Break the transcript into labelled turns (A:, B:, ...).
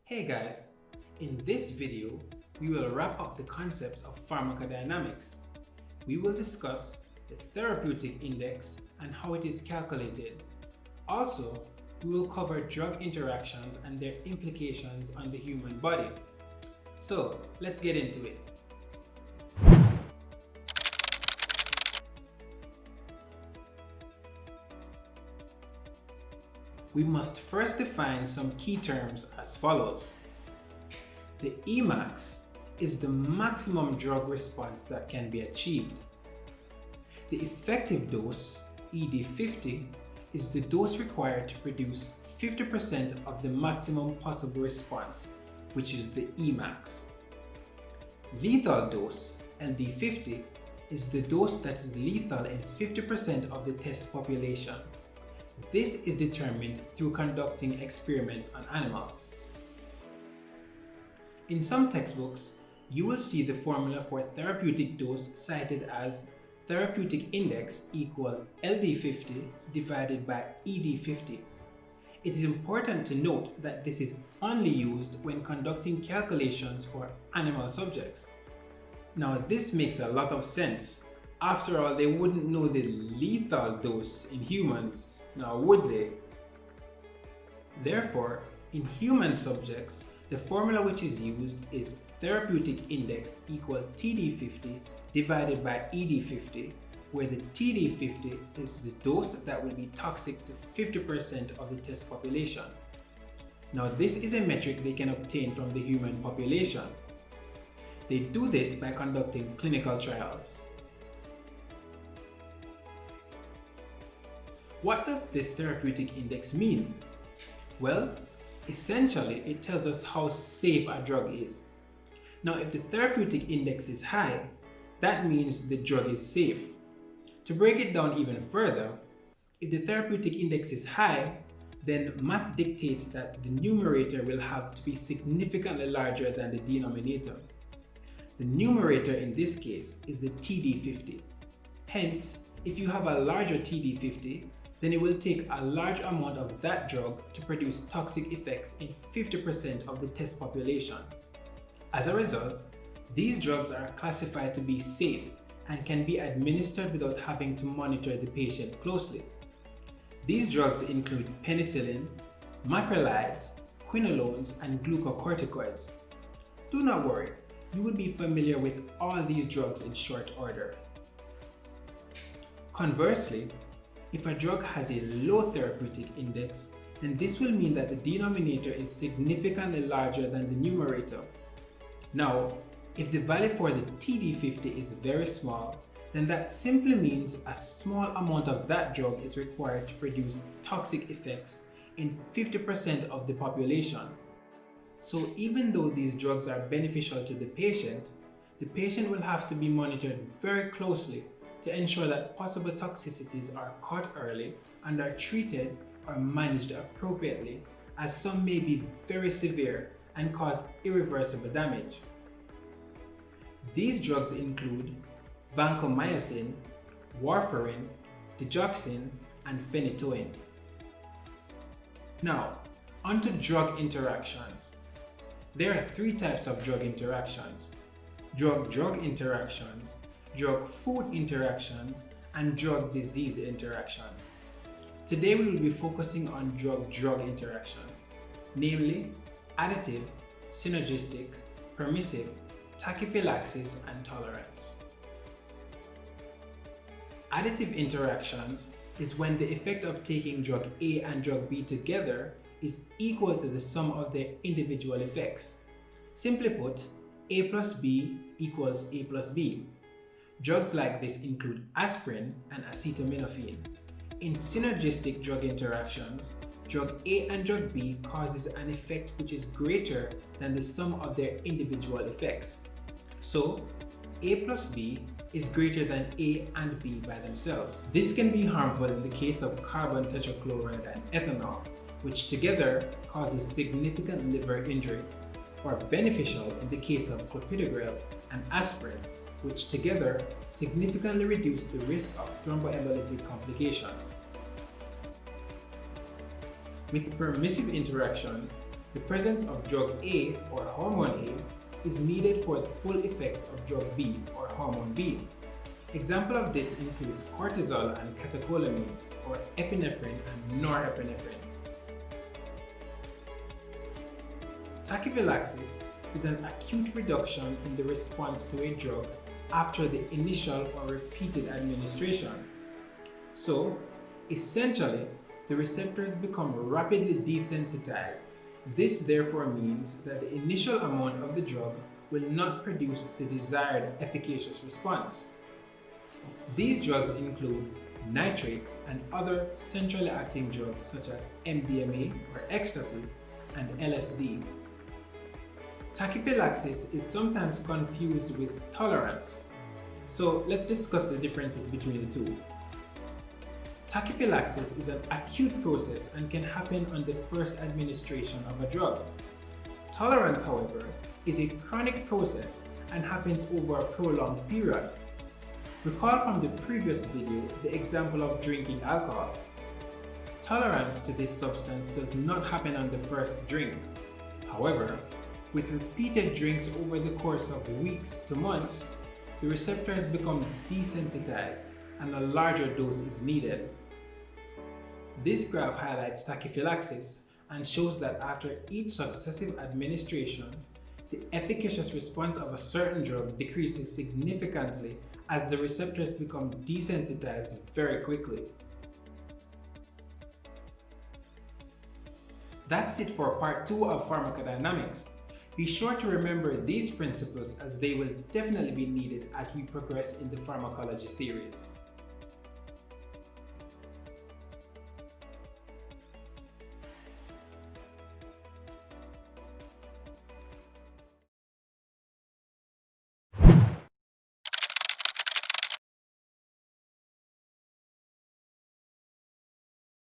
A: Hey guys, in this video, we will wrap up the concepts of pharmacodynamics. We will discuss the therapeutic index and how it is calculated. Also, we will cover drug interactions and their implications on the human body. So, let's get into it. We must first define some key terms as follows. The Emax is the maximum drug response that can be achieved. The effective dose, ED50, is the dose required to produce 50% of the maximum possible response, which is the Emax. Lethal dose, LD50, is the dose that is lethal in 50% of the test population. This is determined through conducting experiments on animals. In some textbooks, you will see the formula for therapeutic dose cited as Therapeutic Index equal LD50 divided by ED50. It is important to note that this is only used when conducting calculations for animal subjects. Now this makes a lot of sense. After all, they wouldn't know the lethal dose in humans, now would they? Therefore, in human subjects, the formula which is used is therapeutic index equal TD50 divided by ED50, where the TD50 is the dose that will be toxic to 50% of the test population. Now this is a metric they can obtain from the human population. They do this by conducting clinical trials. What does this therapeutic index mean? Well, essentially it tells us how safe a drug is. Now if the therapeutic index is high, that means the drug is safe. To break it down even further, if the therapeutic index is high, then math dictates that the numerator will have to be significantly larger than the denominator. The numerator in this case is the TD50. Hence, if you have a larger TD50, then it will take a large amount of that drug to produce toxic effects in 50% of the test population. As a result, these drugs are classified to be safe and can be administered without having to monitor the patient closely. These drugs include penicillin, macrolides, quinolones, and glucocorticoids. Do not worry, you will be familiar with all these drugs in short order. Conversely, if a drug has a low therapeutic index, then this will mean that the denominator is significantly larger than the numerator. Now, if the value for the TD50 is very small, then that simply means a small amount of that drug is required to produce toxic effects in 50% of the population. So even though these drugs are beneficial to the patient will have to be monitored very closely to ensure that possible toxicities are caught early and are treated or managed appropriately, as some may be very severe and cause irreversible damage. These drugs include vancomycin, warfarin, digoxin, and phenytoin. Now, onto drug interactions. There are three types of drug interactions: drug-drug interactions, drug-food interactions, and drug-disease interactions. Today we will be focusing on drug-drug interactions, namely additive, synergistic, permissive, tachyphylaxis, and tolerance. Additive interactions is when the effect of taking drug A and drug B together is equal to the sum of their individual effects. Simply put, A plus B equals A plus B. Drugs like this include aspirin and acetaminophen. In synergistic drug interactions, drug A and drug B causes an effect which is greater than the sum of their individual effects. So, A plus B is greater than A and B by themselves. This can be harmful in the case of carbon tetrachloride and ethanol, which together causes significant liver injury, or beneficial in the case of clopidogrel and aspirin, which together significantly reduce the risk of thromboembolic complications. With permissive interactions, The presence of drug A or hormone A is needed for the full effects of drug B or hormone B. Example of this includes cortisol and catecholamines, or epinephrine and norepinephrine. Tachyphylaxis is an acute reduction in the response to a drug after the initial or repeated administration. So, essentially, the receptors become rapidly desensitized. This therefore means that the initial amount of the drug will not produce the desired efficacious response. These drugs include nitrates and other centrally acting drugs such as MDMA or ecstasy and LSD. Tachyphylaxis is sometimes confused with tolerance. So let's discuss the differences between the two. Tachyphylaxis is an acute process and can happen on the first administration of a drug. Tolerance, however, is a chronic process and happens over a prolonged period. Recall from the previous video the example of drinking alcohol. Tolerance to this substance does not happen on the first drink. However, with repeated drinks over the course of weeks to months, the receptors become desensitized and a larger dose is needed. This graph highlights tachyphylaxis and shows that after each successive administration, the efficacious response of a certain drug decreases significantly as the receptors become desensitized very quickly. That's it for part 2 of pharmacodynamics. Be sure to remember these principles as they will definitely be needed as we progress in the pharmacology series.